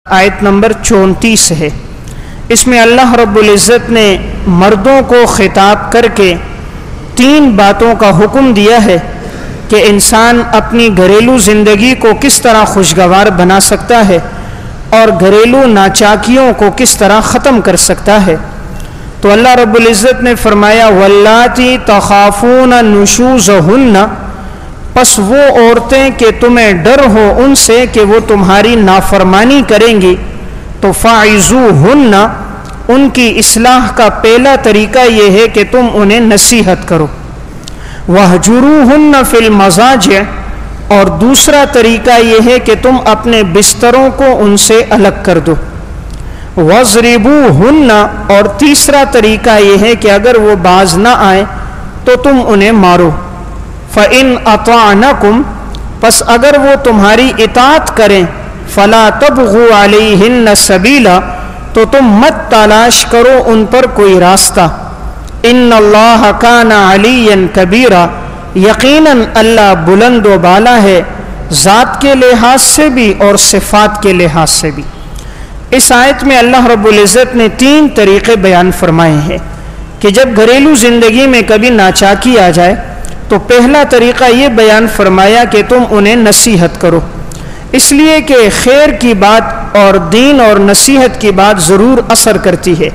آیت نمبر 34 ہے۔ اس میں اللہ رب العزت نے مردوں کو خطاب کر کے 3 باتوں کا حکم دیا ہے کہ انسان اپنی گھریلو زندگی کو کس طرح خوشگوار بنا سکتا ہے اور گھریلو ناچاکیوں کو کس طرح ختم کر سکتا ہے۔ تو اللہ رب العزت نے فرمایا واللاتی تخافون نشوزہن، پس وہ عورتیں کہ تمہیں ڈر ہو ان سے کہ وہ تمہاری نافرمانی کریں گی تو فاعظوہن، ان کی اصلاح کا پہلا طریقہ یہ ہے کہ تم انہیں نصیحت کرو۔ وَاہْجُرُوهُنَّ فِي الْمَضَاجِعِ، اور دوسرا طریقہ یہ ہے کہ تم اپنے بستروں کو ان سے الگ کر دو۔ وَاضْرِبُوهُنَّ، اور تیسرا طریقہ یہ ہے کہ اگر وہ باز نہ آئے تو تم انہیں مارو۔ فَإِنْ أَطَعْنَكُمْ، پس اگر وہ تمہاری اطاعت کریں فَلَا تَبْغُوا عَلَيْهِنَّ سَبِيلًا، تو تم مت تلاش کرو ان پر کوئی راستہ۔ إِنَّ اللَّهَ كَانَ عَلِيًّا كَبِيرًا، یقیناً اللہ بلند و بالا ہے، ذات کے لحاظ سے بھی اور صفات کے لحاظ سے بھی۔ اس آیت میں اللہ رب العزت نے 3 طریقے بیان فرمائے ہیں کہ جب گھریلو زندگی میں کبھی ناچاکی آ جائے تو پہلا طریقہ یہ بیان فرمایا کہ تم انہیں نصیحت کرو، اس لیے کہ خیر کی بات اور دین اور نصیحت کی بات ضرور اثر کرتی ہے۔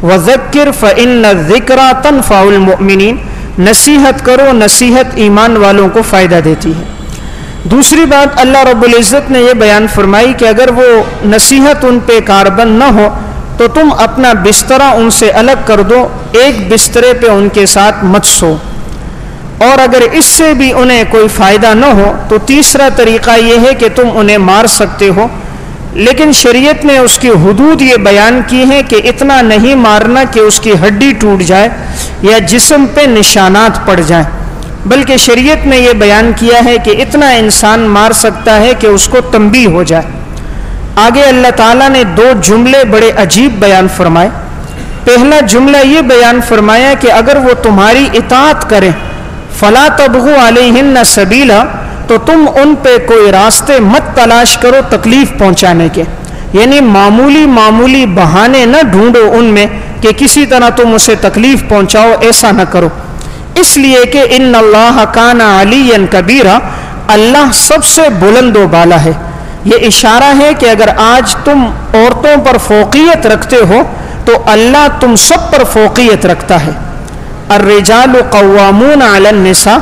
وَذَكِّرْ فَإِنَّ الذِّكْرَى تَنفَعُ الْمُؤْمِنِينَ، نصیحت کرو، نصیحت ایمان والوں کو فائدہ دیتی ہے۔ دوسری بات اللہ رب العزت نے یہ بیان فرمائی کہ اگر وہ نصیحت ان پہ کاربند نہ ہو تو تم اپنا بسترہ ان سے الگ کر دو، ایک بسترے پہ ان کے ساتھ مت سو۔ اور اگر اس سے بھی انہیں کوئی فائدہ نہ ہو تو تیسرا طریقہ یہ ہے کہ تم انہیں مار سکتے ہو، لیکن شریعت نے اس کی حدود یہ بیان کی ہیں کہ اتنا نہیں مارنا کہ اس کی ہڈی ٹوٹ جائے یا جسم پہ نشانات پڑ جائیں، بلکہ شریعت نے یہ بیان کیا ہے کہ اتنا انسان مار سکتا ہے کہ اس کو تنبیہ ہو جائے۔ آگے اللہ تعالیٰ نے 2 جملے بڑے عجیب بیان فرمائے۔ پہلا جملہ یہ بیان فرمایا کہ اگر وہ تمہاری اطاعت کریں فَلَا تَبْغُوا عَلَيْهِنَّ سَبِيلًا، تو تم ان پہ کوئی راستے مت تلاش کرو تکلیف پہنچانے کے، یعنی معمولی بہانے نہ ڈھونڈو ان میں کہ کسی طرح تم اسے تکلیف پہنچاؤ، ایسا نہ کرو، اس لیے کہ ان اللہ کان علیٰ کبیرا، اللہ سب سے بلند و بالا ہے۔ یہ اشارہ ہے کہ اگر آج تم عورتوں پر فوقیت رکھتے ہو تو اللہ تم سب پر فوقیت رکھتا ہے۔ الرجال قوامون علی النساء،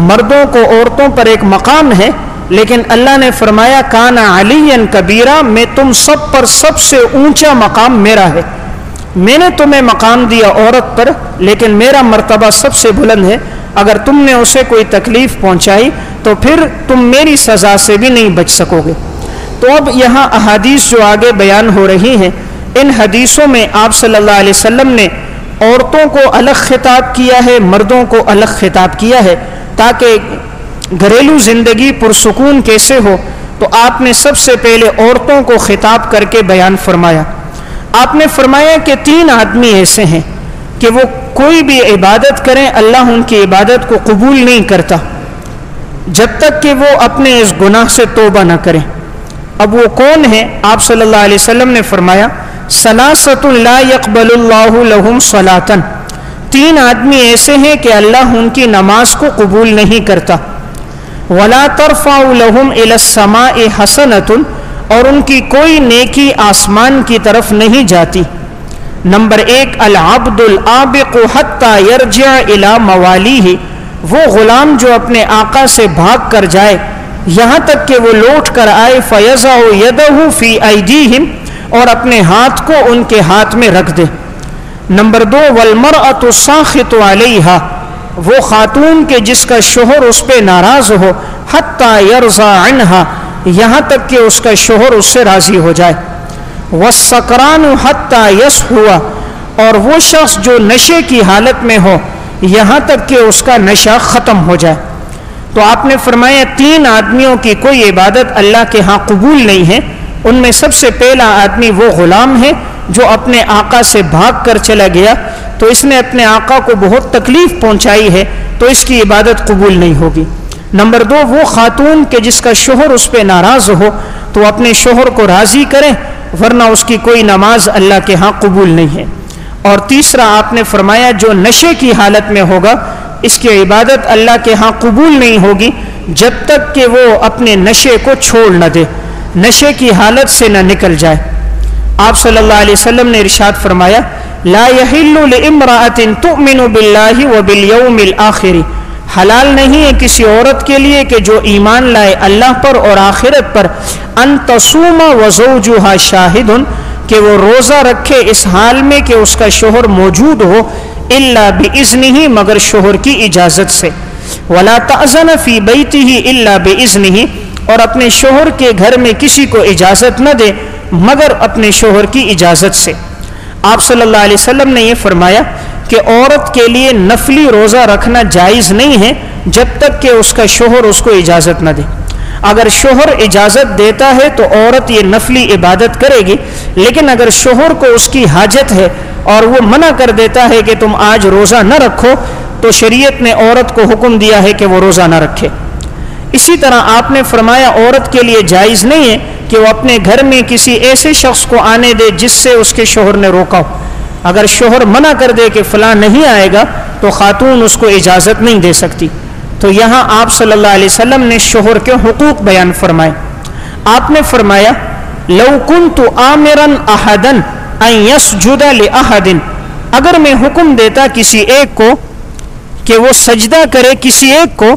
مردوں کو عورتوں پر ایک مقام ہے، لیکن اللہ نے فرمایا کان علیٰ کبیرا، میں تم سب پر سب سے اونچا مقام میرا ہے، میں نے تمہیں مقام دیا عورت پر، لیکن میرا مرتبہ سب سے بلند ہے۔ اگر تم نے اسے کوئی تکلیف پہنچائی تو پھر تم میری سزا سے بھی نہیں بچ سکو گے۔ تو اب یہاں احادیث جو آگے بیان ہو رہی ہیں، ان حدیثوں میں آپ صلی اللہ علیہ وسلم نے عورتوں کو الگ خطاب کیا ہے، مردوں کو الگ خطاب کیا ہے، تاکہ گھریلو زندگی پرسکون کیسے ہو۔ تو آپ نے سب سے پہلے عورتوں کو خطاب کر کے بیان فرمایا۔ آپ نے فرمایا کہ 3 آدمی ایسے ہیں کہ وہ کوئی بھی عبادت کریں اللہ ان کی عبادت کو قبول نہیں کرتا جب تک کہ وہ اپنے اس گناہ سے توبہ نہ کریں۔ اب وہ کون ہیں؟ آپ صلی اللہ علیہ وسلم نے فرمایا ثلاثۃ لا يقبل اللہ لہم صلاۃ، 3 آدمی ایسے ہیں کہ اللہ ان کی نماز کو قبول نہیں کرتا۔ ولا ترفع لہم الی السماء حسنۃ، اور ان کی کوئی نیکی آسمان کی طرف نہیں جاتی۔ نمبر 1 العبد العابق حتی یرجع الی موالیہ، وہ غلام جو اپنے آقا سے بھاگ کر جائے یہاں تک کہ وہ لوٹ کر آئے، فیضع یدہ فی ایدیہم، اور اپنے ہاتھ کو ان کے ہاتھ میں رکھ دے۔ نمبر 2 والمرأۃ الساخط علیہا، وہ خاتون کے جس کا شوہر اس پہ ناراض ہو، حتی یرضى عنہا، یہاں تک کہ اس کا شوہر اس سے راضی ہو جائے۔ والسکران حتی یصحو، اور وہ شخص جو نشے کی حالت میں ہو یہاں تک کہ اس کا نشہ ختم ہو جائے۔ تو آپ نے فرمایا 3 آدمیوں کی کوئی عبادت اللہ کے ہاں قبول نہیں ہے۔ ان میں سب سے پہلا آدمی وہ غلام ہے جو اپنے آقا سے بھاگ کر چلا گیا، تو اس نے اپنے آقا کو بہت تکلیف پہنچائی ہے، تو اس کی عبادت قبول نہیں ہوگی۔ نمبر 2 وہ خاتون کہ جس کا شوہر اس پہ ناراض ہو تو اپنے شوہر کو راضی کریں ورنہ اس کی کوئی نماز اللہ کے ہاں قبول نہیں ہے۔ اور تیسرا آپ نے فرمایا جو نشے کی حالت میں ہوگا اس کی عبادت اللہ کے ہاں قبول نہیں ہوگی جب تک کہ وہ اپنے نشے کو چھوڑ نہ دے، نشے کی حالت سے نہ نکل جائے۔ آپ صلی اللہ علیہ وسلم نے ارشاد فرمایا لا يحل لامرأة تؤمن باللہ وبالیوم الآخر، حلال نہیں ہے کسی عورت کے لیے کہ جو ایمان لائے اللہ پر اور آخرت پر، ان تصوم وزوجها شاہد، کہ وہ روزہ رکھے اس حال میں کہ اس کا شوہر موجود ہو، الا باذنہ، مگر شوہر کی اجازت سے، ولا تأذن فی بیتہ الا باذنہ، اور اپنے شوہر کے گھر میں کسی کو اجازت نہ دے مگر اپنے شوہر کی اجازت سے۔ آپ صلی اللہ علیہ وسلم نے یہ فرمایا کہ عورت کے لیے نفلی روزہ رکھنا جائز نہیں ہے جب تک کہ اس کا شوہر اس کو اجازت نہ دے۔ اگر شوہر اجازت دیتا ہے تو عورت یہ نفلی عبادت کرے گی، لیکن اگر شوہر کو اس کی حاجت ہے اور وہ منع کر دیتا ہے کہ تم آج روزہ نہ رکھو، تو شریعت نے عورت کو حکم دیا ہے کہ وہ روزہ نہ رکھے۔ اسی طرح آپ نے فرمایا عورت کے لیے جائز نہیں ہے کہ وہ اپنے گھر میں کسی ایسے شخص کو آنے دے جس سے اس کے شوہر نے روکا ہو۔ اگر شوہر منع کر دے کہ فلاں نہیں آئے گا تو خاتون اس کو اجازت نہیں دے سکتی۔ تو یہاں آپ صلی اللہ علیہ وسلم نے شوہر کے حقوق بیان فرمائے۔ آپ نے فرمایا لو کنت آمرا احدا ان یسجد لاحد، اگر میں حکم دیتا کسی ایک کو کہ وہ سجدہ کرے کسی ایک کو،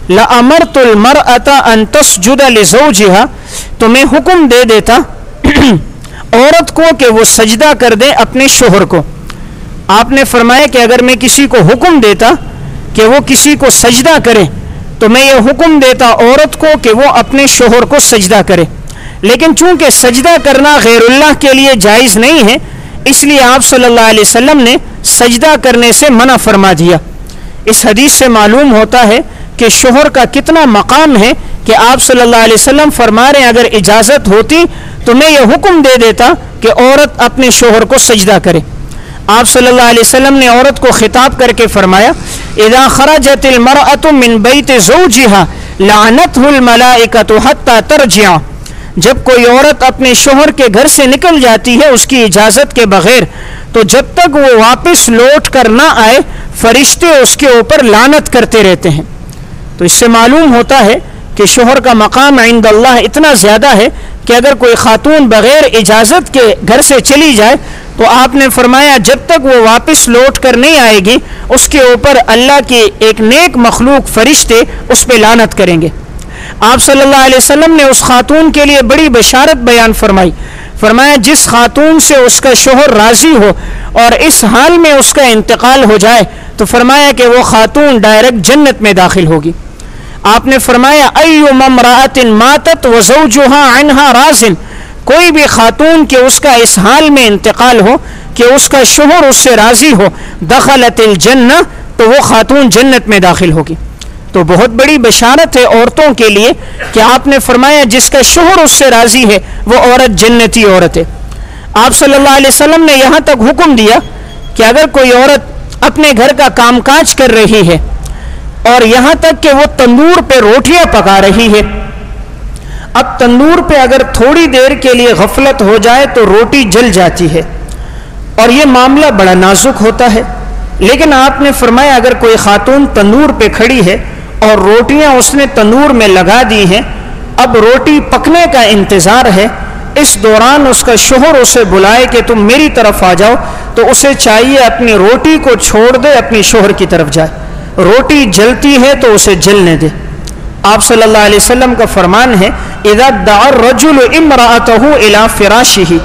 لأمرت المرأة ان تسجد لزوجها، تو میں حکم دے دیتا عورت کو کہ وہ سجدہ کر دے اپنے شوہر کو۔ آپ نے فرمایا کہ اگر میں کسی کو حکم دیتا کہ وہ کسی کو سجدہ کرے تو میں یہ حکم دیتا عورت کو کہ وہ اپنے شوہر کو سجدہ کرے، لیکن چونکہ سجدہ کرنا غیر اللہ کے لیے جائز نہیں ہے اس لیے آپ صلی اللہ علیہ وسلم نے سجدہ کرنے سے منع فرما دیا۔ اس حدیث سے معلوم ہوتا ہے کہ شوہر کا کتنا مقام ہے کہ آپ صلی اللہ علیہ وسلم فرما رہے ہیں اگر اجازت ہوتی تو میں یہ حکم دے دیتا کہ عورت اپنے شوہر کو سجدہ کرے۔ آپ صلی اللہ علیہ وسلم نے عورت کو خطاب کر کے فرمایا اذا خرجت المرأة من بیت زوجها لعنته الملائکۃ حتی ترجع، جب کوئی عورت اپنے شوہر کے گھر سے نکل جاتی ہے اس کی اجازت کے بغیر تو جب تک وہ واپس لوٹ کر نہ آئے فرشتے اس کے اوپر لعنت کرتے رہتے ہیں۔ تو اس سے معلوم ہوتا ہے کہ شوہر کا مقام عند اللہ اتنا زیادہ ہے کہ اگر کوئی خاتون بغیر اجازت کے گھر سے چلی جائے تو آپ نے فرمایا جب تک وہ واپس لوٹ کر نہیں آئے گی اس کے اوپر اللہ کے ایک نیک مخلوق فرشتے اس پہ لعنت کریں گے۔ آپ صلی اللہ علیہ وسلم نے اس خاتون کے لیے بڑی بشارت بیان فرمائی، فرمایا جس خاتون سے اس کا شوہر راضی ہو اور اس حال میں اس کا انتقال ہو جائے تو فرمایا کہ وہ خاتون ڈائریکٹ جنت میں داخل ہوگی۔ آپ نے فرمایا ایما امرأۃ ماتت وزوجها عنها راض، کوئی بھی خاتون کہ اس کا اس حال میں انتقال ہو کہ اس کا شوہر اس سے راضی ہو، دخلت الجنہ، تو وہ خاتون جنت میں داخل ہوگی۔ تو بہت بڑی بشارت ہے عورتوں کے لیے کہ آپ نے فرمایا جس کا شوہر اس سے راضی ہے وہ عورت جنتی عورت ہے۔ آپ صلی اللہ علیہ وسلم نے یہاں تک حکم دیا کہ اگر کوئی عورت اپنے گھر کا کام کاج کر رہی ہے اور یہاں تک کہ وہ تندور پہ روٹیاں پکا رہی ہے، اب تندور پہ اگر تھوڑی دیر کے لیے غفلت ہو جائے تو روٹی جل جاتی ہے اور یہ معاملہ بڑا نازک ہوتا ہے، لیکن آپ نے فرمایا اگر کوئی خاتون تندور پہ کھڑی ہے اور روٹیاں اس نے تندور میں لگا دی ہیں، اب روٹی پکنے کا انتظار ہے، اس دوران اس کا شوہر اسے بلائے کہ تم میری طرف آ جاؤ تو اسے چاہیے اپنی روٹی کو چھوڑ دے اپنی شوہر کی طرف جائے، روٹی جلتی ہے تو اسے جلنے دے۔ آپ صلی اللہ علیہ وسلم کا فرمان ہے اذا دعا الرجل امرأته الى فراشه،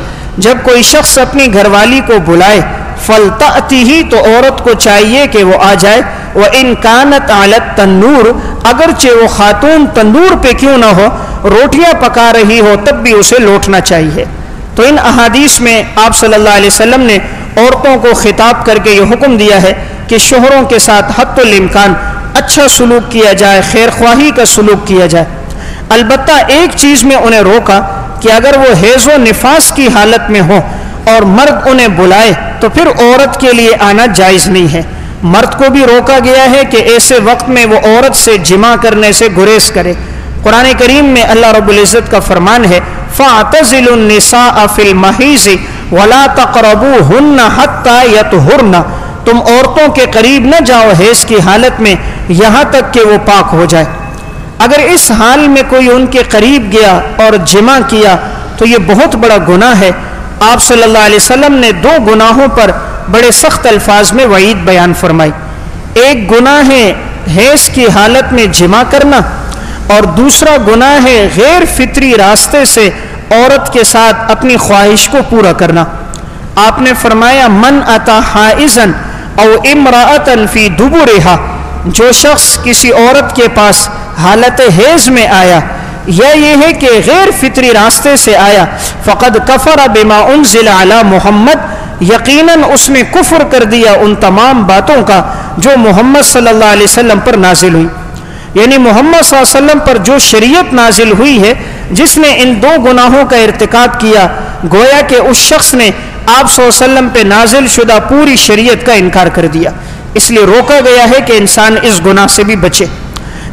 جب کوئی شخص اپنی گھر والی کو بلائے فلتأتہ، تو عورت کو چاہیے کہ وہ آ جائے، وَإِن كَانَتْ عَلَى التَّنُّورِ، اگرچہ وہ خاتون تندور پہ کیوں نہ ہو روٹیاں پکا رہی ہو تب بھی اسے لوٹنا چاہیے۔ تو ان احادیث میں آپ صلی اللہ علیہ وسلم نے عورتوں کو خطاب کر کے یہ حکم دیا ہے کہ شوہروں کے ساتھ حتی الامکان اچھا سلوک کیا جائے، خیر خواہی کا سلوک کیا جائے۔ البتہ ایک چیز میں انہیں روکا کہ اگر وہ حیض و نفاس کی حالت میں ہو اور مرد انہیں بلائے تو پھر عورت کے لیے آنا جائز نہیں ہے۔ مرد کو بھی روکا گیا ہے کہ ایسے وقت میں وہ عورت سے جمع کرنے سے گریز کرے۔ قرآن کریم میں اللہ رب العزت کا فرمان ہے فَاعْتَزِلُوا النِّسَاءَ فِي الْمَحِيضِ وَلَا تَقْرَبُوهُنَّ حَتَّى يَطْهُرْنَ، تم عورتوں کے قریب نہ جاؤ حیض کی حالت میں یہاں تک کہ وہ پاک ہو جائے۔ اگر اس حال میں کوئی ان کے قریب گیا اور جمع کیا تو یہ بہت بڑا گناہ ہے۔ آپ صلی اللہ علیہ وسلم نے دو گناہوں پر بڑے سخت الفاظ میں وعید بیان فرمائی۔ ایک گناہ ہے حیض کی حالت میں جمع کرنا، اور دوسرا گناہ ہے غیر فطری راستے سے عورت کے ساتھ اپنی خواہش کو پورا کرنا۔ آپ نے فرمایا من اتا حائزن او امرأتن فی دبرہا، جو شخص کسی عورت کے پاس حالت حیض میں آیا یا یہ ہے کہ غیر فطری راستے سے آیا، فقد کفر بما انزل علی محمد، یقیناً اس نے کفر کر دیا ان تمام باتوں کا جو محمد صلی اللہ علیہ وسلم پر نازل ہوئی۔ یعنی محمد صلی اللہ علیہ وسلم پر جو شریعت نازل ہوئی ہے، جس نے ان دو گناہوں کا ارتکاب کیا، گویا کہ اس شخص نے آپ صلی اللہ علیہ وسلم پہ نازل شدہ پوری شریعت کا انکار کر دیا۔ اس لیے روکا گیا ہے کہ انسان اس گناہ سے بھی بچے۔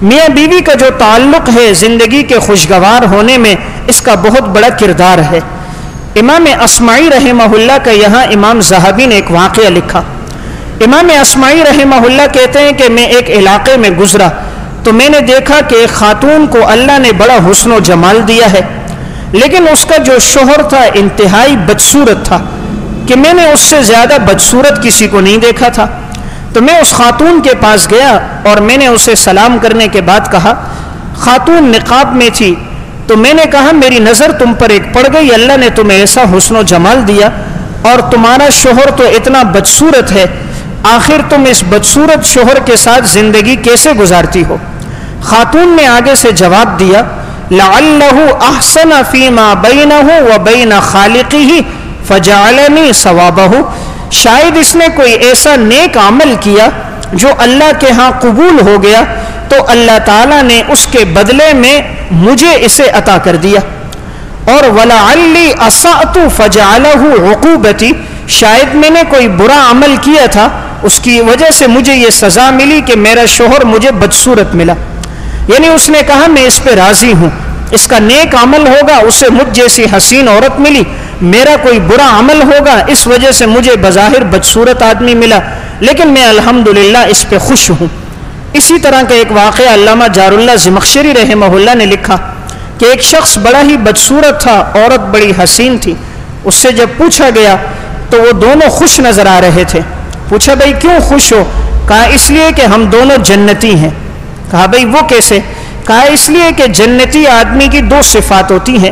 میاں بیوی کا جو تعلق ہے زندگی کے خوشگوار ہونے میں، اس کا بہت بڑا کردار ہے۔ امام اصمعی رحمہ اللہ کا یہاں امام ذہبی نے ایک واقعہ لکھا۔ امام اصمعی رحمہ اللہ کہتے ہیں کہ میں ایک علاقے میں گزرا تو میں نے دیکھا کہ ایک خاتون کو اللہ نے بڑا حسن و جمال دیا ہے، لیکن اس کا جو شوہر تھا انتہائی بدصورت تھا کہ میں نے اس سے زیادہ بدصورت کسی کو نہیں دیکھا تھا۔ تو میں اس خاتون کے پاس گیا اور میں نے اسے سلام کرنے کے بعد کہا، خاتون نقاب میں تھی، تو میں نے کہا میری نظر تم پر ایک پڑ گئی، اللہ نے تمہیں ایسا حسن و جمال دیا اور تمہارا شوہر تو اتنا بدصورت ہے، آخر تم اس بدصورت شوہر کے ساتھ زندگی کیسے گزارتی ہو؟ خاتون نے آگے سے جواب دیا، لَعَلَّهُ أَحْسَنَ فِي مَا بَيْنَهُ وَبَيْنَ خَالِقِهِ فَجَعَلَنِي صَوَابَهُ، شاید اس نے کوئی ایسا نیک عمل کیا جو اللہ کے ہاں قبول ہو گیا تو اللہ تعالیٰ نے اس کے بدلے میں مجھے اسے عطا کر دیا، اور وَلَعَلِّي أَسَأْتُ فَجَعَلَهُ عُقُوبَتِي، شاید میں نے کوئی برا عمل کیا تھا اس کی وجہ سے مجھے یہ سزا ملی کہ میرا شوہر مجھے بدصورت ملا۔ یعنی اس نے کہا میں اس پہ راضی ہوں، اس کا نیک عمل ہوگا اسے مجھ جیسی حسین عورت ملی، میرا کوئی برا عمل ہوگا اس وجہ سے مجھے بظاہر بدصورت آدمی ملا، لیکن میں الحمدللہ اس پہ خوش ہوں۔ اسی طرح کا ایک واقعہ علامہ جار اللہ زمخشری رحمہ اللہ نے لکھا کہ ایک شخص بڑا ہی بدصورت تھا، عورت بڑی حسین تھی، اس سے جب پوچھا گیا تو وہ دونوں خوش نظر آ رہے تھے۔ پوچھا بھائی کیوں خوش ہو؟ کہا اس لیے کہ ہم دونوں جنتی ہیں۔ کہا بھائی وہ کیسے؟ کہا اس لیے کہ جنتی آدمی کی دو صفات ہوتی ہیں،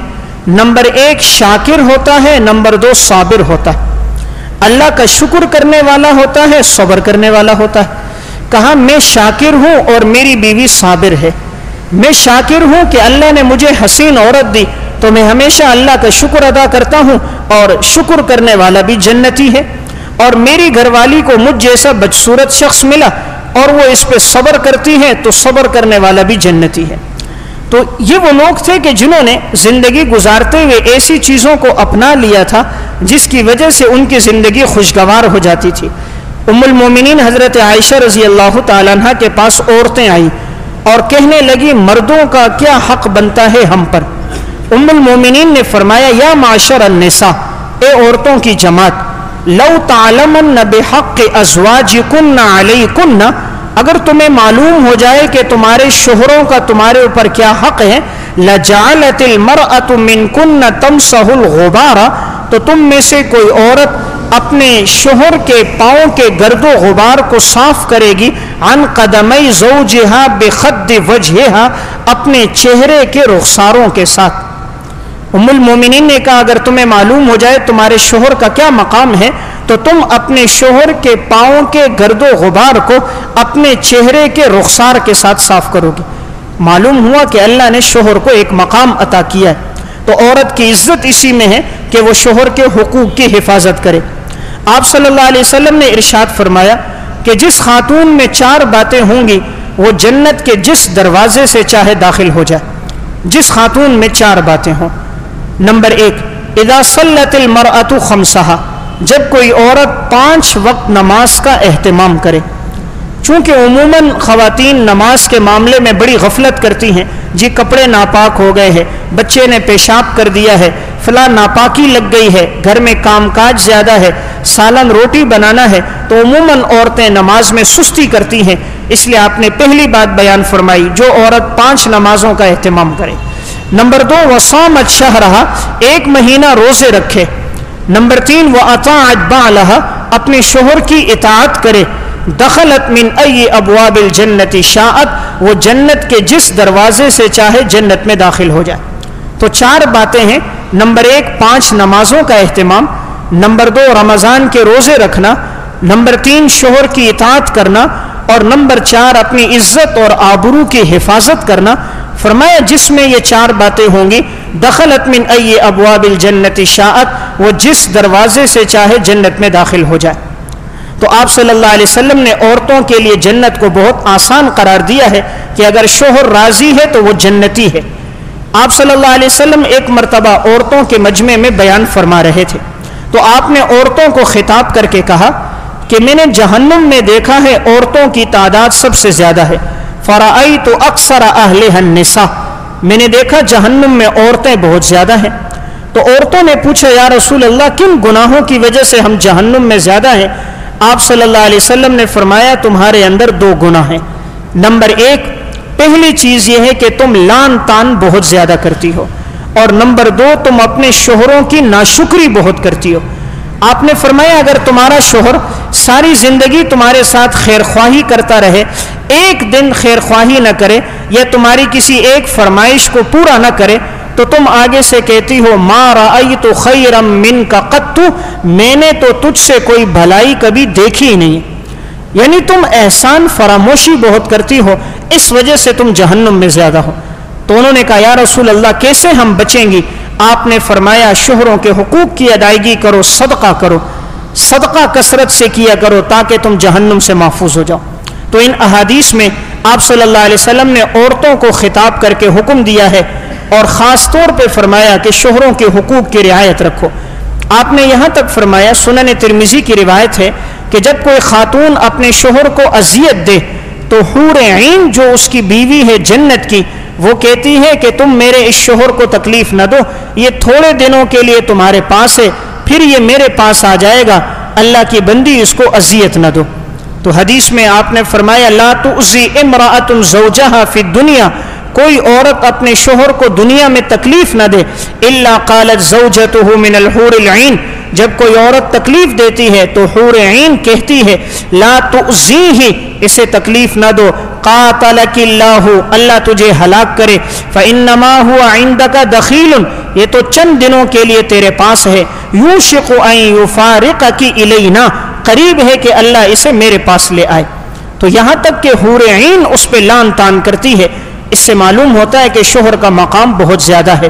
نمبر ایک شاکر ہوتا ہے، نمبر دو صابر ہوتا ہے۔ اللہ کا شکر کرنے والا ہوتا ہے، صبر کرنے والا ہوتا ہے۔ کہا میں شاکر ہوں اور میری بیوی صابر ہے۔ میں شاکر ہوں کہ اللہ نے مجھے حسین عورت دی تو میں ہمیشہ اللہ کا شکر ادا کرتا ہوں، اور شکر کرنے والا بھی جنتی ہے، اور میری گھر والی کو مجھ جیسا بدصورت شخص ملا اور وہ اس پہ صبر کرتی ہے تو صبر کرنے والا بھی جنتی ہے۔ تو یہ وہ لوگ تھے کہ جنہوں نے زندگی گزارتے ہوئے ایسی چیزوں کو اپنا لیا تھا جس کی وجہ سے ان کی زندگی خوشگوار ہو جاتی تھی۔ ام المومنین حضرت عائشہ رضی اللہ تعالیٰ عنہ کے پاس عورتیں آئیں اور کہنے لگی مردوں کا کیا حق بنتا ہے ہم پر؟ ام المومنین نے فرمایا یا معاشر النساء، اے عورتوں کی جماعت، لو تعلمن بحق ازواجکن علیکن، اگر تمہیں معلوم ہو جائے کہ تمہارے شوہروں کا تمہارے اوپر کیا حق ہے، لجعلت المرأة منکن تمسح الغبار، تو تم میں سے کوئی عورت اپنے شوہر کے پاؤں کے گرد و غبار کو صاف کرے گی، عن قدمی زوجہا بخد وجہہا، اپنے چہرے کے رخساروں کے ساتھ۔ ام المومنین نے کہا اگر تمہیں معلوم ہو جائے تمہارے شوہر کا کیا مقام ہے تو تم اپنے شوہر کے پاؤں کے گرد و غبار کو اپنے چہرے کے رخسار کے ساتھ صاف کرو گی۔ معلوم ہوا کہ اللہ نے شوہر کو ایک مقام عطا کیا ہے، تو عورت کی عزت اسی میں ہے کہ وہ شوہر کے حقوق کی حفاظت کرے۔ آپ صلی اللہ علیہ وسلم نے ارشاد فرمایا کہ جس خاتون میں 4 باتیں ہوں گی وہ جنت کے جس دروازے سے چاہے داخل ہو جائے۔ جس خاتون میں 4 باتیں ہوں، نمبر 1 اذا صلت المرأة خمسها، جب کوئی عورت 5 وقت نماز کا اہتمام کرے، چونکہ عموماً خواتین نماز کے معاملے میں بڑی غفلت کرتی ہیں، جی کپڑے ناپاک ہو گئے ہیں، بچے نے پیشاب کر دیا ہے، فلاں ناپاکی لگ گئی ہے، گھر میں کام کاج زیادہ ہے، سالن روٹی بنانا ہے، تو عموماً عورتیں نماز میں سستی کرتی ہیں. اس لیے آپ نے پہلی بات بیان فرمائی جو عورت 5 نمازوں کا اہتمام کرے. نمبر 2 وصامت شہرہا، 1 مہینہ روزے رکھے. نمبر 3 واطاعت بعلہا، اپنے شوہر کی اطاعت کرے. دخلت من ای ابواب الجنت شاءت، وہ جنت کے جس دروازے سے چاہے جنت میں داخل ہو جائے. تو 4 باتیں ہیں. نمبر 1 5 نمازوں کا اہتمام. نمبر 2 رمضان کے روزے رکھنا. نمبر 3 شوہر کی اطاعت کرنا. اور نمبر 4 اپنی عزت اور آبرو کی حفاظت کرنا. فرمایا جس میں یہ 4 باتیں ہوں گی، دخلت من ای ابواب الجنت شاءت، وہ جس دروازے سے چاہے جنت میں داخل ہو جائے. تو آپ صلی اللہ علیہ وسلم نے عورتوں کے لیے جنت کو بہت آسان قرار دیا ہے کہ اگر شوہر راضی ہے تو وہ جنتی ہے. آپ صلی اللہ علیہ وسلم ایک مرتبہ عورتوں کے مجمع میں بیان فرما رہے تھے، تو آپ نے عورتوں کو خطاب کر کے کہا کہ میں نے جہنم میں دیکھا ہے عورتوں کی تعداد سب سے زیادہ ہے. فرأیت اکثر اہلھا النساء، میں نے دیکھا جہنم میں عورتیں بہت زیادہ ہیں. تو عورتوں نے پوچھا یا رسول اللہ کن گناہوں کی وجہ سے ہم جہنم میں زیادہ ہیں؟ آپ صلی اللہ علیہ وسلم نے فرمایا تمہارے اندر 2 گناہ ہیں. نمبر 1 پہلی چیز یہ ہے کہ تم لان تان بہت زیادہ کرتی ہو، اور نمبر 2 تم اپنے شوہروں کی ناشکری بہت کرتی ہو. آپ نے فرمایا اگر تمہارا شوہر ساری زندگی تمہارے ساتھ خیر خواہی کرتا رہے، ایک دن خیر خواہی نہ کرے یا تمہاری کسی ایک فرمائش کو پورا نہ کرے، تو تم آگے سے کہتی ہو ما رأیت خیرا منک قط، میں نے تو تجھ سے کوئی بھلائی کبھی دیکھی ہی نہیں. یعنی تم احسان فراموشی بہت کرتی ہو، اس وجہ سے تم جہنم میں زیادہ ہو. تو انہوں نے کہا یا رسول اللہ کیسے ہم بچیں گی؟ آپ نے فرمایا شوہروں کے حقوق کی ادائیگی کرو، صدقہ کرو، صدقہ کثرت سے کیا کرو تاکہ تم جہنم سے محفوظ ہو جاؤ. تو ان احادیث میں آپ صلی اللہ علیہ وسلم نے عورتوں کو خطاب کر کے حکم دیا ہے اور خاص طور پہ فرمایا کہ شوہروں کے حقوق کی رعایت رکھو. آپ نے یہاں تک فرمایا، سنن ترمذی کی روایت ہے کہ جب کوئی خاتون اپنے شوہر کو اذیت دے تو حور عین جو اس کی بیوی ہے جنت کی، وہ کہتی ہے کہ تم میرے اس شوہر کو تکلیف نہ دو، یہ تھوڑے دنوں کے لیے تمہارے پاس ہے، پھر یہ میرے پاس آ جائے گا، اللہ کی بندی اس کو اذیت نہ دو. تو حدیث میں آپ نے فرمایا لا تؤذی امرأۃ زوجہا فی الدنیا، کوئی عورت اپنے شوہر کو دنیا میں تکلیف نہ دے، الا قالت زوجته من الحور العین، جب کوئی عورت تکلیف دیتی ہے تو حور عین کہتی ہے لا تؤذیہ، اسے تکلیف نہ دو، قاتلک اللہ، اللہ تجھے ہلاک کرے، فانما هو عندک دخیل، یہ تو چند دنوں کے لیے تیرے پاس ہے، یوشک ان یفارقک الینا، قریب ہے کہ اللہ اسے میرے پاس لے آئے. تو یہاں تک کہ حور عین اس پہ لان تان کرتی ہے. اس سے معلوم ہوتا ہے کہ شوہر کا مقام بہت زیادہ ہے.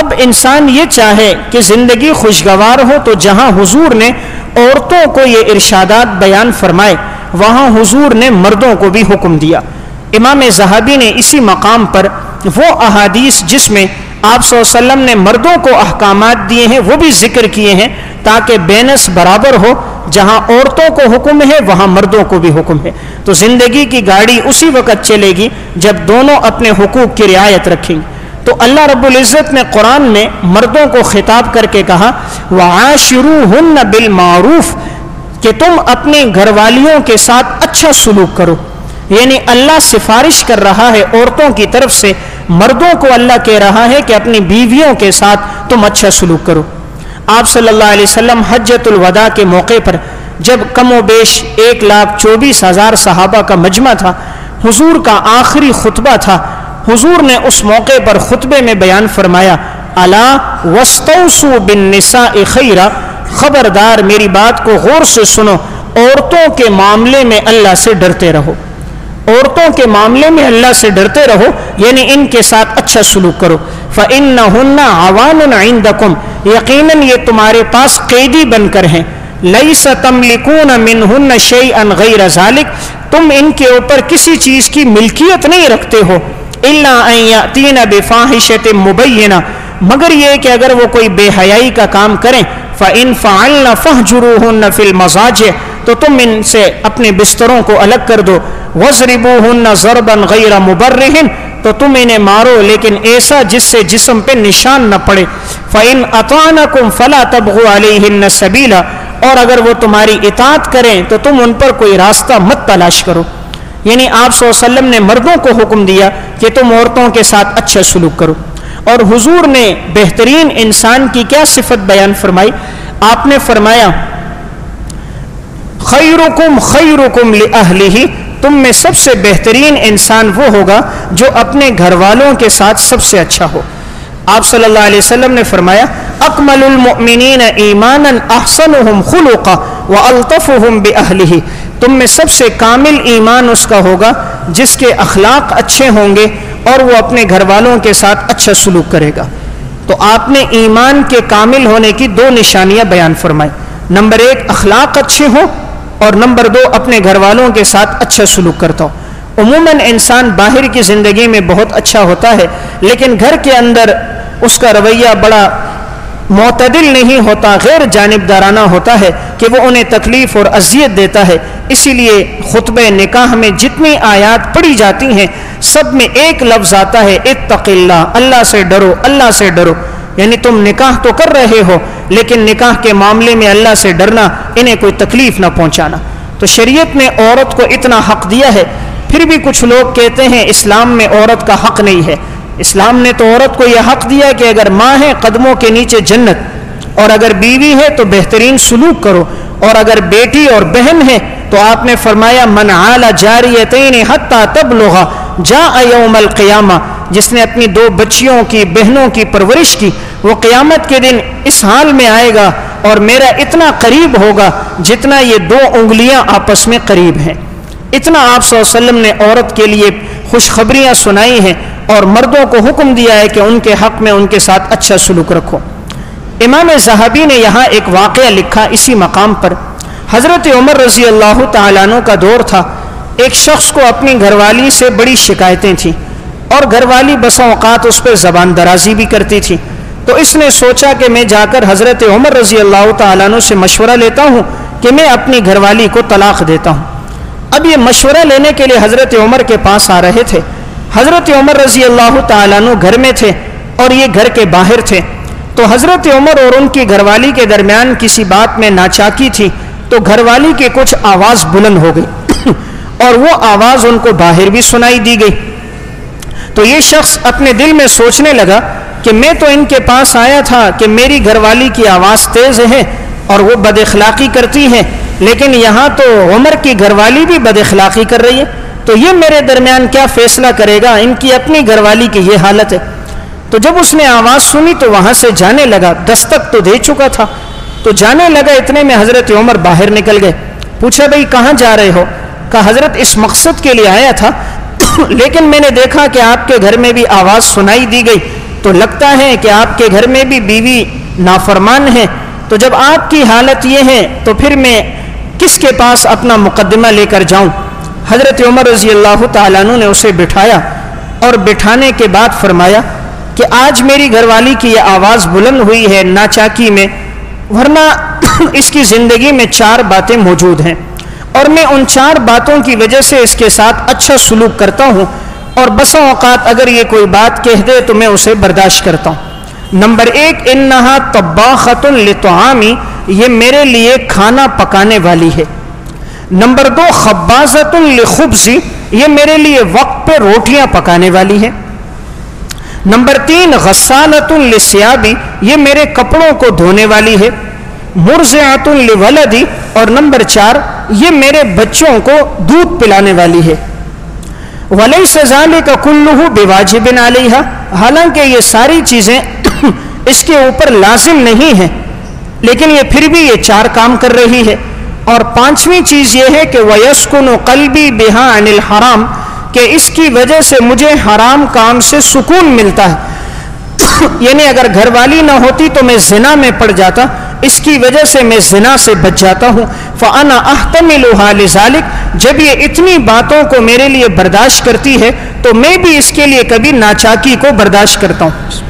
اب انسان یہ چاہے کہ زندگی خوشگوار ہو تو جہاں حضور نے عورتوں کو یہ ارشادات بیان فرمائے وہاں حضور نے مردوں کو بھی حکم دیا. امام ذہبی نے اسی مقام پر وہ احادیث جس میں آپ صلی اللہ علیہ وسلم نے مردوں کو احکامات دیے ہیں وہ بھی ذکر کیے ہیں تاکہ بینس برابر ہو، جہاں عورتوں کو حکم ہے وہاں مردوں کو بھی حکم ہے. تو زندگی کی گاڑی اسی وقت چلے گی جب دونوں اپنے حقوق کی رعایت رکھیں گے. تو اللہ رب العزت نے قرآن میں مردوں کو خطاب کر کے کہا وعاشروہن بالمعروف، کہ تم اپنے گھر والیوں کے ساتھ اچھا سلوک کرو. یعنی اللہ سفارش کر رہا ہے عورتوں کی طرف سے، مردوں کو اللہ کہہ رہا ہے کہ اپنی بیویوں کے ساتھ تم اچھا سلوک کرو. آپ صلی اللہ علیہ وسلم حجۃ الوداع کے موقع پر جب کم و بیش 1,24,000 صحابہ کا مجمع تھا، حضور کا آخری خطبہ تھا، حضور نے اس موقع پر خطبے میں بیان فرمایا الا واستوصوا بالنساء خیرا، خبردار میری بات کو غور سے سنو، عورتوں کے معاملے میں اللہ سے ڈرتے رہو، عورتوں کے معاملے میں اللہ سے ڈرتے رہو، یعنی ان کے ساتھ اچھا سلوک کرو. فإنہن عوان عندکم، یقیناً یہ تمہارے پاس قیدی بن کر ہیں. لیس تملکون منہن شیئا غیر ذالک، تم ان کے اوپر کسی چیز کی ملکیت نہیں رکھتے ہو. الا ان یأتین بفاحشۃ مبینہ، مگر یہ کہ اگر وہ کوئی بے حیائی کا کام کریں، فَإِنْ فَعَلْنَ فَاهْجُرُوهُنَّ فِي الْمَضَاجِعِ تو تم ان سے اپنے بستروں کو الگ کر دو. وَاضْرِبُوهُنَّ ضَرْبًا غَيْرَ مُبَرِّحٍ تو تم انہیں مارو لیکن ایسا جس سے جسم پہ نشان نہ پڑے. فَإِنْ أَطَعْنَكُمْ فَلَا تَبْغُوا عَلَيْهِنَّ سَبِيلًا اور اگر وہ تمہاری اطاعت کریں تو تم ان پر کوئی راستہ مت تلاش کرو. یعنی آپ صلی اللہ علیہ وسلم نے مردوں کو حکم دیا کہ تم عورتوں کے ساتھ اچھا سلوک کرو. اور حضور نے بہترین انسان کی کیا صفت بیان فرمائی؟ آپ نے فرمایا خیرکم خیرکم لأہلہ تم میں سب سے بہترین انسان وہ ہوگا جو اپنے گھر والوں کے ساتھ سب سے اچھا ہو. آپ صلی اللہ علیہ وسلم نے فرمایا اکمل المؤمنین ایمانا احسنہم خلقا والطفہم باہلہ تم میں سب سے کامل ایمان اس کا ہوگا جس کے اخلاق اچھے ہوں گے اور وہ اپنے گھر والوں کے ساتھ اچھا سلوک کرے گا. تو آپ نے ایمان کے کامل ہونے کی دو نشانیاں بیان فرمائی. نمبر 1 اخلاق اچھے ہوں اور نمبر 2 اپنے گھر والوں کے ساتھ اچھا سلوک کرتا ہو. عموماً انسان باہر کی زندگی میں بہت اچھا ہوتا ہے لیکن گھر کے اندر اس کا رویہ بڑا معتدل نہیں ہوتا, غیر جانبدارانہ ہوتا ہے کہ وہ انہیں تکلیف اور اذیت دیتا ہے. اسی لیے خطبہ نکاح میں جتنی آیات پڑھی جاتی ہیں سب میں ایک لفظ آتا ہے اتق اللہ, اللہ سے ڈرو, اللہ سے ڈرو. یعنی تم نکاح تو کر رہے ہو لیکن نکاح کے معاملے میں اللہ سے ڈرنا, انہیں کوئی تکلیف نہ پہنچانا. تو شریعت نے عورت کو اتنا حق دیا ہے. پھر بھی کچھ لوگ کہتے ہیں اسلام میں عورت کا حق نہیں ہے. اسلام نے تو عورت کو یہ حق دیا کہ اگر ماں ہے قدموں کے نیچے جنت, اور اگر بیوی ہے تو بہترین سلوک کرو, اور اگر بیٹی اور بہن ہے تو آپ نے فرمایا من عال جاریتین حتی تبلغ جاء یوم القیامہ جس نے اپنی 2 بچیوں کی بہنوں کی پرورش کی وہ قیامت کے دن اس حال میں آئے گا اور میرا اتنا قریب ہوگا جتنا یہ 2 انگلیاں آپس میں قریب ہیں. اتنا آپ صلی اللہ علیہ وسلم نے عورت کے لیے خوشخبریاں سنائی ہیں اور مردوں کو حکم دیا ہے کہ ان کے حق میں ان کے ساتھ اچھا سلوک رکھو. امام ذہبی نے یہاں ایک واقعہ لکھا اسی مقام پر. حضرت عمر رضی اللہ تعالیٰ عنہ کا دور تھا. ایک شخص کو اپنی گھر والی سے بڑی شکایتیں تھیں اور گھر والی بسا اوقات اس پہ زبان درازی بھی کرتی تھی. تو اس نے سوچا کہ میں جا کر حضرت عمر رضی اللہ تعالیٰ عنہ سے مشورہ لیتا ہوں کہ میں اپنی گھر والی کو طلاق دیتا ہوں. اب یہ مشورہ لینے کے لیے حضرت عمر کے پاس آ رہے تھے. حضرت عمر رضی اللہ تعالیٰ عنہ گھر میں تھے اور یہ گھر کے باہر تھے. تو حضرت عمر اور ان کی گھر والی کے درمیان کسی بات میں ناچاکی تھی تو گھر والی کی کچھ آواز بلند ہو گئی اور وہ آواز ان کو باہر بھی سنائی دی گئی. تو یہ شخص اپنے دل میں سوچنے لگا کہ میں تو ان کے پاس آیا تھا کہ میری گھر والی کی آواز تیز ہے اور وہ بد اخلاقی کرتی ہے, لیکن یہاں تو عمر کی گھر والی بھی بد اخلاقی کر رہی ہے, تو یہ میرے درمیان کیا فیصلہ کرے گا؟ ان کی اپنی گھر والی کی یہ حالت ہے. تو جب اس نے آواز سنی تو وہاں سے جانے لگا. دستک تو دے چکا تھا تو جانے لگا. اتنے میں حضرت عمر باہر نکل گئے. پوچھا بھئی کہاں جا رہے ہو؟ کہا حضرت اس مقصد کے لیے آیا تھا لیکن میں نے دیکھا کہ آپ کے گھر میں بھی آواز سنائی دی گئی تو لگتا ہے کہ آپ کے گھر میں بھی بیوی نافرمان ہے. تو جب آپ کی حالت یہ ہے تو پھر میں کس کے پاس اپنا مقدمہ لے کر جاؤں؟ حضرت عمر رضی اللہ تعالیٰ عنہ نے اسے بٹھایا اور بٹھانے کے بعد فرمایا کہ آج میری گھر والی کی یہ آواز بلند ہوئی ہے ناچاکی میں, ورنہ اس کی زندگی میں 4 باتیں موجود ہیں اور میں ان 4 باتوں کی وجہ سے اس کے ساتھ اچھا سلوک کرتا ہوں اور بسا اوقات اگر یہ کوئی بات کہہ دے تو میں اسے برداشت کرتا ہوں. نمبر 1 انہا طباخۃ لطعامی یہ میرے لیے کھانا پکانے والی ہے. نمبر 2 خبازۃ لخبزی یہ میرے لیے وقت پہ روٹیاں پکانے والی ہے. نمبر 3 غسالۃ لثیابی یہ میرے کپڑوں کو دھونے والی ہے. مرضعۃ لولدی اور نمبر 4 یہ میرے بچوں کو دودھ پلانے والی ہے. ولیس ذلک کلہ بواجب علیہا حالانکہ یہ ساری چیزیں اس کے اوپر لازم نہیں ہے لیکن یہ پھر بھی یہ 4 کام کر رہی ہے. اور 5ویں چیز یہ ہے کہ وَيَسْكُنُ قَلْبِي بِهَا عَنِ الْحَرَامِ کہ اس کی وجہ سے مجھے حرام کام سے سکون ملتا ہے. یعنی اگر گھر والی نہ ہوتی تو میں زنا میں پڑ جاتا, اس کی وجہ سے میں زنا سے بچ جاتا ہوں. فَأَنَا أَحْتَمِلُهَا لِذَلِكَ جب یہ اتنی باتوں کو میرے لیے برداشت کرتی ہے تو میں بھی اس کے لیے کبھی ناچاکی کو برداشت کرتا ہوں.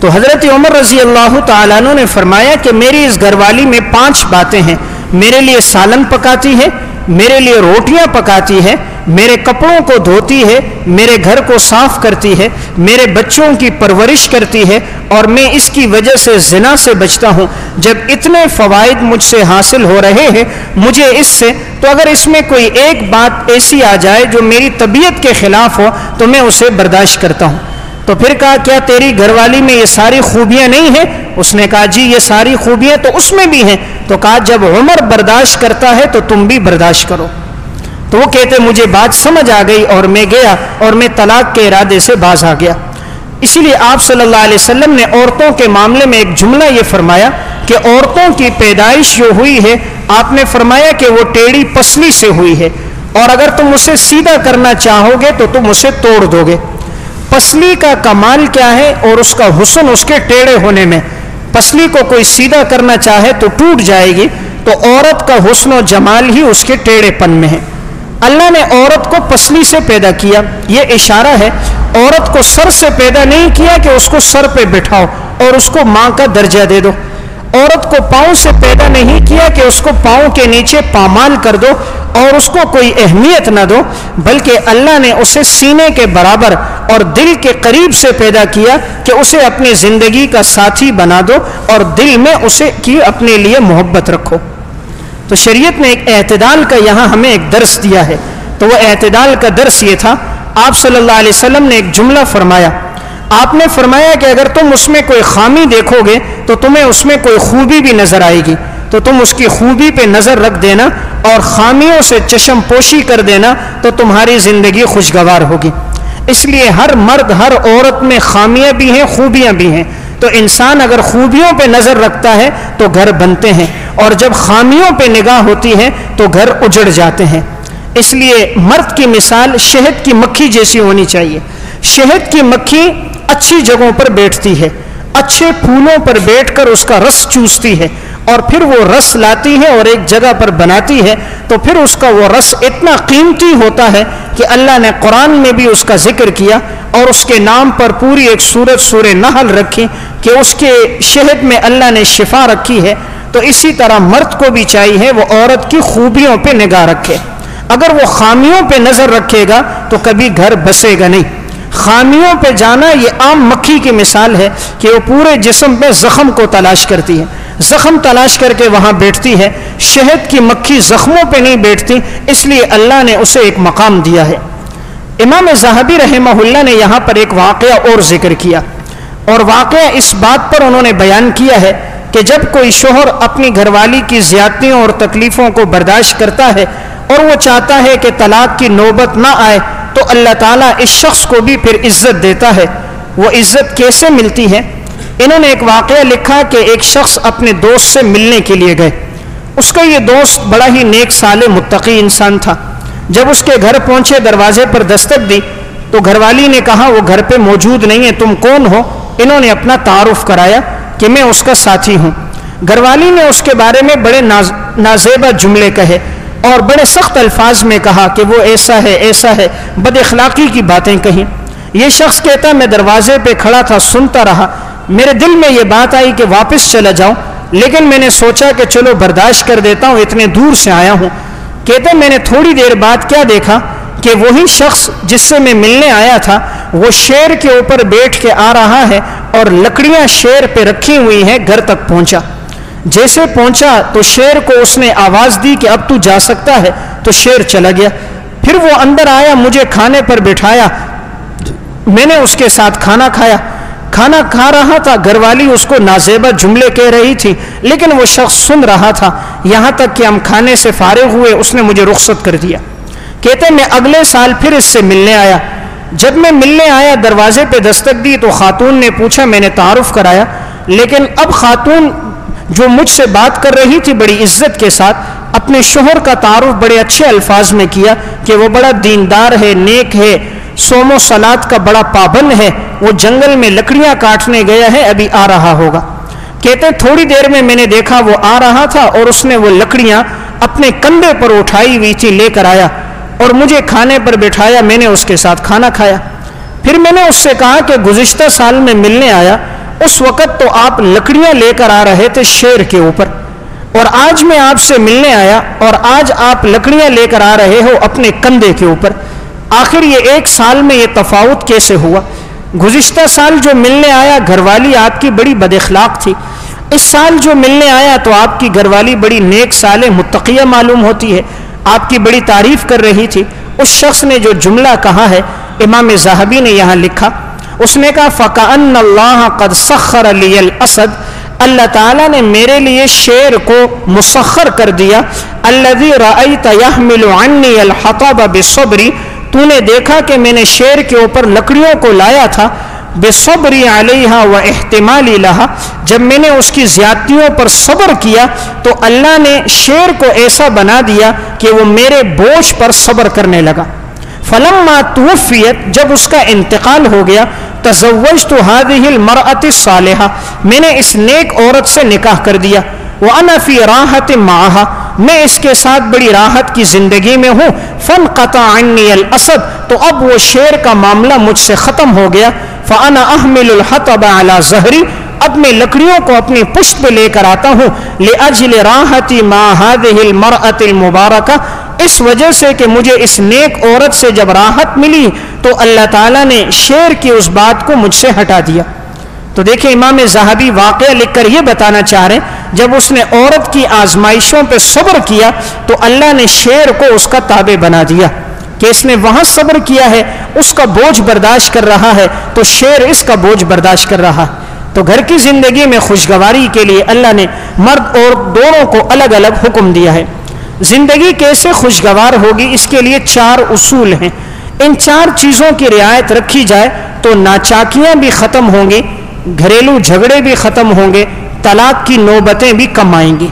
تو حضرت عمر رضی اللہ تعالیٰ عنہ نے فرمایا کہ میری اس گھر والی میں 5 باتیں ہیں. میرے لیے سالن پکاتی ہے, میرے لیے روٹیاں پکاتی ہے, میرے کپڑوں کو دھوتی ہے, میرے گھر کو صاف کرتی ہے, میرے بچوں کی پرورش کرتی ہے, اور میں اس کی وجہ سے زنا سے بچتا ہوں. جب اتنے فوائد مجھ سے حاصل ہو رہے ہیں مجھے اس سے, تو اگر اس میں کوئی ایک بات ایسی آ جائے جو میری طبیعت کے خلاف ہو تو میں اسے برداشت کرتا ہوں. تو پھر کہا کیا تیری گھر والی میں یہ ساری خوبیاں نہیں ہیں؟ اس نے کہا جی یہ ساری خوبیاں تو اس میں بھی ہیں. تو کہا جب عمر برداشت کرتا ہے تو تم بھی برداشت کرو. تو وہ کہتے مجھے بات سمجھ آ گئی اور میں گیا اور میں طلاق کے ارادے سے باز آ گیا. اسی لیے آپ صلی اللہ علیہ وسلم نے عورتوں کے معاملے میں ایک جملہ یہ فرمایا کہ عورتوں کی پیدائش جو ہوئی ہے آپ نے فرمایا کہ وہ ٹیڑھی پسلی سے ہوئی ہے, اور اگر تم اسے سیدھا کرنا چاہو گے تو تم اسے توڑ دو گے. پسلی کا کمال کیا ہے اور اس کا حسن اس کے ٹیڑھے ہونے میں. پسلی کو کوئی سیدھا کرنا چاہے تو ٹوٹ جائے گی, تو عورت کا حسن و جمال ہی اس کے ٹیڑھے پن میں ہے. اللہ نے عورت کو پسلی سے پیدا کیا, یہ اشارہ ہے عورت کو سر سے پیدا نہیں کیا کہ اس کو سر پہ بٹھاؤ اور اس کو ماں کا درجہ دے دو. عورت کو پاؤں سے پیدا نہیں کیا کہ اس کو پاؤں کے نیچے پامال کر دو اور اس کو کوئی اہمیت نہ دو, بلکہ اللہ نے اسے سینے کے برابر اور دل کے قریب سے پیدا کیا کہ اسے اپنی زندگی کا ساتھی بنا دو اور دل میں اسے کی اپنے لیے محبت رکھو. تو شریعت نے ایک اعتدال کا یہاں ہمیں ایک درس دیا ہے. تو وہ اعتدال کا درس یہ تھا, آپ صلی اللہ علیہ وسلم نے ایک جملہ فرمایا. آپ نے فرمایا کہ اگر تم اس میں کوئی خامی دیکھو گے تو تمہیں اس میں کوئی خوبی بھی نظر آئے گی, تو تم اس کی خوبی پہ نظر رکھ دینا اور خامیوں سے چشم پوشی کر دینا, تو تمہاری زندگی خوشگوار ہوگی. اس لیے ہر مرد ہر عورت میں خامیاں بھی ہیں خوبیاں بھی ہیں. تو انسان اگر خوبیوں پہ نظر رکھتا ہے تو گھر بنتے ہیں, اور جب خامیوں پہ نگاہ ہوتی ہے تو گھر اجڑ جاتے ہیں. اس لیے مرد کی مثال شہد کی مکھی جیسی ہونی چاہیے. شہد کی مکھی اچھی جگہوں پر بیٹھتی ہے, اچھے پھولوں پر بیٹھ کر اس کا رس چوستی ہے, اور پھر وہ رس لاتی ہے اور ایک جگہ پر بناتی ہے, تو پھر اس کا وہ رس اتنا قیمتی ہوتا ہے کہ اللہ نے قرآن میں بھی اس کا ذکر کیا اور اس کے نام پر پوری ایک سورت سورہ نحل رکھی کہ اس کے شہد میں اللہ نے شفا رکھی ہے. تو اسی طرح مرد کو بھی چاہیے وہ عورت کی خوبیوں پہ نگاہ رکھے. اگر وہ خامیوں پہ نظر رکھے گا تو کبھی گھر بسے گا نہیں. خامیوں پہ جانا یہ عام مکھی کی مثال ہے کہ وہ پورے جسم پہ زخم کو تلاش کرتی ہے, زخم تلاش کر کے وہاں بیٹھتی ہے. شہد کی مکھی زخموں پہ نہیں بیٹھتی, اس لیے اللہ نے اسے ایک مقام دیا ہے. امام ذہبی رحمہ اللہ نے یہاں پر ایک واقعہ اور ذکر کیا, اور واقعہ اس بات پر انہوں نے بیان کیا ہے کہ جب کوئی شوہر اپنی گھر والی کی زیادتیوں اور تکلیفوں کو برداشت کرتا ہے اور وہ چاہتا ہے کہ طلاق کی نوبت نہ آئے, تو اللہ تعالیٰ اس شخص کو بھی پھر عزت دیتا ہے. وہ عزت کیسے ملتی ہے؟ انہوں نے ایک واقعہ لکھا کہ ایک شخص اپنے دوست سے ملنے کے لیے گئے. اس کا یہ دوست بڑا ہی نیک صالح متقی انسان تھا. جب اس کے گھر پہنچے, دروازے پر دستک دی تو گھر والی نے کہا وہ گھر پہ موجود نہیں ہے, تم کون ہو؟ انہوں نے اپنا تعارف کرایا کہ میں اس کا ساتھی ہوں. گھر والی نے اس کے بارے میں بڑے نازیبہ جملے کہے اور بڑے سخت الفاظ میں کہا کہ وہ ایسا ہے ایسا ہے, بد اخلاقی کی باتیں کہیں. یہ شخص کہتا میں دروازے پہ کھڑا تھا, سنتا رہا. میرے دل میں یہ بات آئی کہ واپس چلا جاؤں, لیکن میں نے سوچا کہ چلو برداشت کر دیتا ہوں, اتنے دور سے آیا ہوں. کہتے میں نے تھوڑی دیر بعد کیا دیکھا کہ وہی شخص جس سے میں ملنے آیا تھا وہ شیر کے اوپر بیٹھ کے آ رہا ہے اور لکڑیاں شیر پہ رکھی ہوئی ہیں. گھر تک پہنچا. جیسے پہنچا تو شیر کو اس نے آواز دی کہ اب تو جا سکتا ہے, تو شیر چلا گیا. پھر وہ اندر آیا, مجھے کھانے پر بٹھایا, میں نے اس کے ساتھ کھانا کھایا. کھانا کھا رہا تھا, گھر والی اس کو نازیبہ جملے کہہ رہی تھی, لیکن وہ شخص سن رہا تھا. یہاں تک کہ ہم کھانے سے فارغ ہوئے, اس نے مجھے رخصت کر دیا. کہتے میں اگلے سال پھر اس سے ملنے آیا. جب میں ملنے آیا, دروازے پہ دستک دی تو خاتون نے پوچھا, میں نے تعارف کرایا, لیکن اب خاتون جو مجھ سے بات کر رہی تھی بڑی عزت کے ساتھ اپنے شوہر کا تعارف بڑے اچھے الفاظ میں کیا کہ وہ بڑا دیندار ہے, نیک ہے, صوم و صلات کا بڑا پابند ہے, وہ جنگل میں لکڑیاں کاٹنے گیا ہے, ابھی آ رہا ہوگا. کہتے تھوڑی دیر میں نے دیکھا وہ آ رہا تھا اور اس نے وہ لکڑیاں اپنے کندھے پر اٹھائی ہوئی تھی, لے کر آیا اور مجھے کھانے پر بٹھایا. میں نے اس کے ساتھ کھانا کھایا. پھر میں نے اس سے کہا کہ گزشتہ سال میں ملنے آیا اس وقت تو آپ لکڑیاں لے کر آ رہے تھے شیر کے اوپر، اور آج میں آپ سے ملنے آیا اور آج آپ لکڑیاں لے کر آ رہے ہو اپنے کندھے کے اوپر. آخر یہ 1 سال میں یہ تفاوت کیسے ہوا؟ گزشتہ سال جو ملنے آیا گھر والی آپ کی بڑی بد اخلاق تھی، اس سال جو ملنے آیا تو آپ کی گھر والی بڑی نیک صالح متقیہ معلوم ہوتی ہے، آپ کی بڑی تعریف کر رہی تھی. اس شخص نے جو جملہ کہا ہے امام ذہبی نے یہاں لکھا، اس نے کہا فَكَأَنَّ اللَّهَ قَدْ سَخَّرَ لِيَ الْأَسَدَ، اللہ تعالیٰ نے میرے لیے شیر کو مسخر کر دیا. الَّذِي رَأَيْتَ يَحْمِلُ عَنِّي الْحَطَبَ بِالصَّبْرِ، تو نے دیکھا کہ میں نے شیر کے اوپر لکڑیوں کو لایا تھا، بِالصَّبْرِ عَلَيْهَا وَإِحْتِمَالِ لَهَا، جب میں نے اس کی زیادتیوں پر صبر کیا تو اللہ نے شیر کو ایسا بنا دیا کہ وہ میرے بوجھ پر صبر کرنے لگا. فلما توفیت، جب اس کا انتقال ہو گیا، تزوجت هذه المرأة الصالحة، میں نے اس نیک عورت سے نکاح کر دیا. وأنا في راحة معها، میں اس کے ساتھ بڑی راحت کی زندگی میں ہوں. فانقطع عني الأسد، تو اب وہ شیر کا معاملہ مجھ سے ختم ہو گیا. فأنا أحمل الحطب على ظهري، اب میں لکڑیوں کو اپنی پشت پہ لے کر آتا ہوں. لأجل راحتي مع هذه المرأة المباركة، اس وجہ سے کہ مجھے اس نیک عورت سے جب راحت ملی تو اللہ تعالیٰ نے شیر کی اس بات کو مجھ سے ہٹا دیا. تو دیکھیں امام ذہبی واقعہ لکھ کر یہ بتانا چاہ رہے ہیں، جب اس نے عورت کی آزمائشوں پہ صبر کیا تو اللہ نے شیر کو اس کا تابع بنا دیا کہ اس نے وہاں صبر کیا ہے، اس کا بوجھ برداشت کر رہا ہے تو شیر اس کا بوجھ برداشت کر رہا ہے. تو گھر کی زندگی میں خوشگواری کے لیے اللہ نے مرد اور دونوں کو الگ الگ حکم دیا ہے. زندگی کیسے خوشگوار ہوگی، اس کے لیے 4 اصول ہیں. ان 4 چیزوں کی رعایت رکھی جائے تو ناچاکیاں بھی ختم ہوں گی، گھریلو جھگڑے بھی ختم ہوں گے، طلاق کی نوبتیں بھی کم آئیں گی.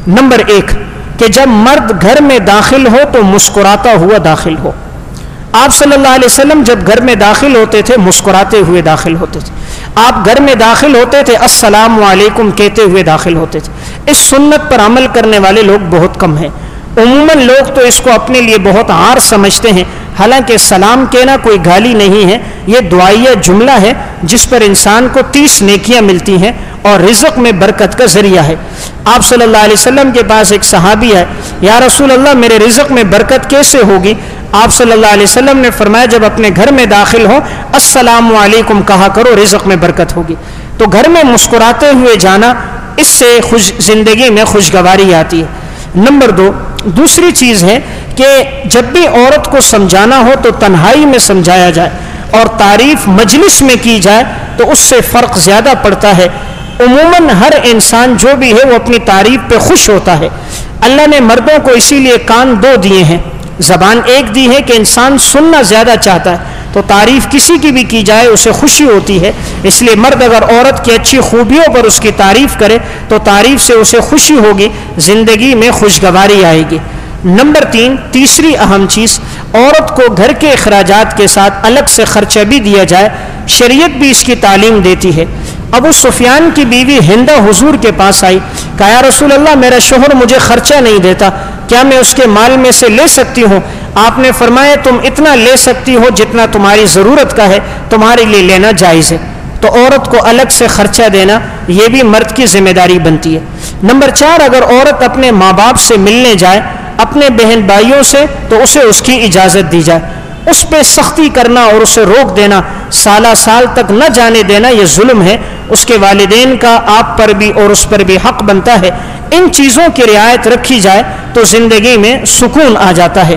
نمبر 1 کہ جب مرد گھر میں داخل ہو تو مسکراتا ہوا داخل ہو. آپ صلی اللہ علیہ وسلم جب گھر میں داخل ہوتے تھے مسکراتے ہوئے داخل ہوتے تھے. آپ گھر میں داخل ہوتے تھے السلام علیکم کہتے ہوئے داخل ہوتے تھے. اس سنت پر عمل کرنے والے لوگ بہت کم ہیں. عموماً لوگ تو اس کو اپنے لیے بہت عار سمجھتے ہیں، حالانکہ سلام کہنا کوئی گالی نہیں ہے، یہ دعائیہ جملہ ہے جس پر انسان کو 30 نیکیاں ملتی ہیں اور رزق میں برکت کا ذریعہ ہے. آپ صلی اللہ علیہ وسلم کے پاس ایک صحابی ہے، یا رسول اللہ میرے رزق میں برکت کیسے ہوگی؟ آپ صلی اللہ علیہ وسلم نے فرمایا جب اپنے گھر میں داخل ہو السلام علیکم کہا کرو، رزق میں برکت ہوگی. تو گھر میں مسکراتے ہوئے جانا، اس سے زندگی میں خوشگواری آتی ہے. نمبر 2 دوسری چیز ہے کہ جب بھی عورت کو سمجھانا ہو تو تنہائی میں سمجھایا جائے اور تعریف مجلس میں کی جائے تو اس سے فرق زیادہ پڑتا ہے. عموماً ہر انسان جو بھی ہے وہ اپنی تعریف پہ خوش ہوتا ہے. اللہ نے مردوں کو اسی لیے کان 2 دیے ہیں، زبان 1 دی ہے کہ انسان سننا زیادہ چاہتا ہے، تو تعریف کسی کی بھی کی جائے اسے خوشی ہوتی ہے. اس لیے مرد اگر عورت کی اچھی خوبیوں پر اس کی تعریف کرے تو تعریف سے اسے خوشی ہوگی، زندگی میں خوشگواری آئے گی. نمبر 3 تیسری اہم چیز، عورت کو گھر کے اخراجات کے ساتھ الگ سے خرچہ بھی دیا جائے. شریعت بھی اس کی تعلیم دیتی ہے. ابو سفیان کی بیوی ہندہ حضور کے پاس آئی، کہا یا رسول اللہ میرا شوہر مجھے خرچہ نہیں دیتا، کیا میں اس کے مال میں سے لے سکتی ہوں؟ آپ نے فرمایا تم اتنا لے سکتی ہو جتنا تمہاری ضرورت کا ہے، تمہارے لیے لینا جائز ہے. تو عورت کو الگ سے خرچہ دینا یہ بھی مرد کی ذمہ داری بنتی ہے. نمبر 4 اگر عورت اپنے ماں باپ سے ملنے جائے، اپنے بہن بھائیوں سے، تو اسے اس کی اجازت دی جائے. اس پہ سختی کرنا اور اسے روک دینا، سالہ سال تک نہ جانے دینا، یہ ظلم ہے. اس کے والدین کا آپ پر بھی اور اس پر بھی حق بنتا ہے. ان چیزوں کی رعایت رکھی جائے تو زندگی میں سکون آ جاتا ہے.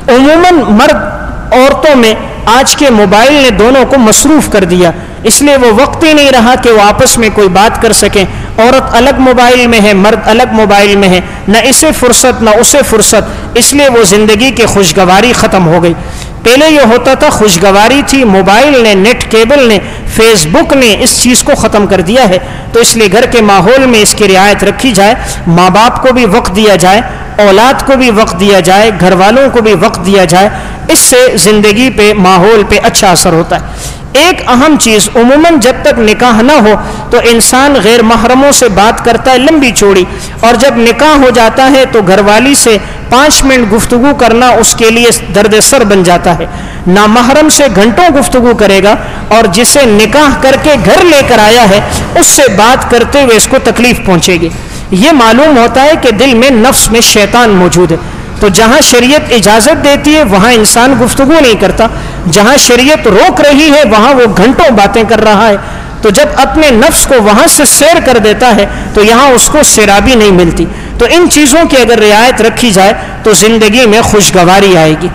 عموماً مرد عورتوں میں آج کے موبائل نے دونوں کو مصروف کر دیا، اس لیے وہ وقت ہی نہیں رہا کہ وہ آپس میں کوئی بات کر سکیں. عورت الگ موبائل میں ہے، مرد الگ موبائل میں ہے، نہ اسے فرصت نہ اسے فرصت، اس لیے وہ زندگی کی خوشگواری ختم ہو گئی. پہلے یہ ہوتا تھا خوشگواری تھی، موبائل نے، نیٹ کیبل نے، فیس بک نے اس چیز کو ختم کر دیا ہے. تو اس لیے گھر کے ماحول میں اس کی رعایت رکھی جائے، ماں باپ کو بھی وقت دیا جائے، اولاد کو بھی وقت دیا جائے، گھر والوں کو بھی وقت دیا جائے. اس سے زندگی پہ، ماحول پہ اچھا اثر ہوتا ہے. ایک اہم چیز، عموماً جب تک نکاح نہ ہو تو انسان غیر محرموں سے بات کرتا ہے لمبی چوڑی، اور جب نکاح ہو جاتا ہے تو گھر والی سے 5 منٹ گفتگو کرنا اس کے لیے درد سر بن جاتا ہے. نامحرم سے گھنٹوں گفتگو کرے گا، اور جسے نکاح کر کے گھر لے کر آیا ہے اس سے بات کرتے ہوئے اس کو تکلیف پہنچے گی۔ یہ معلوم ہوتا ہے کہ دل میں نفس میں شیطان موجود ہے۔ تو جہاں شریعت اجازت دیتی ہے وہاں انسان گفتگو نہیں کرتا، جہاں شریعت روک رہی ہے وہاں وہ گھنٹوں باتیں کر رہا ہے۔ تو جب اپنے نفس کو وہاں سے سیر کر دیتا ہے تو یہاں اس کو سیرابی نہیں ملتی۔ تو ان چیزوں کی اگر رعایت رکھی جائے تو زندگی میں خوشگواری آئے گی۔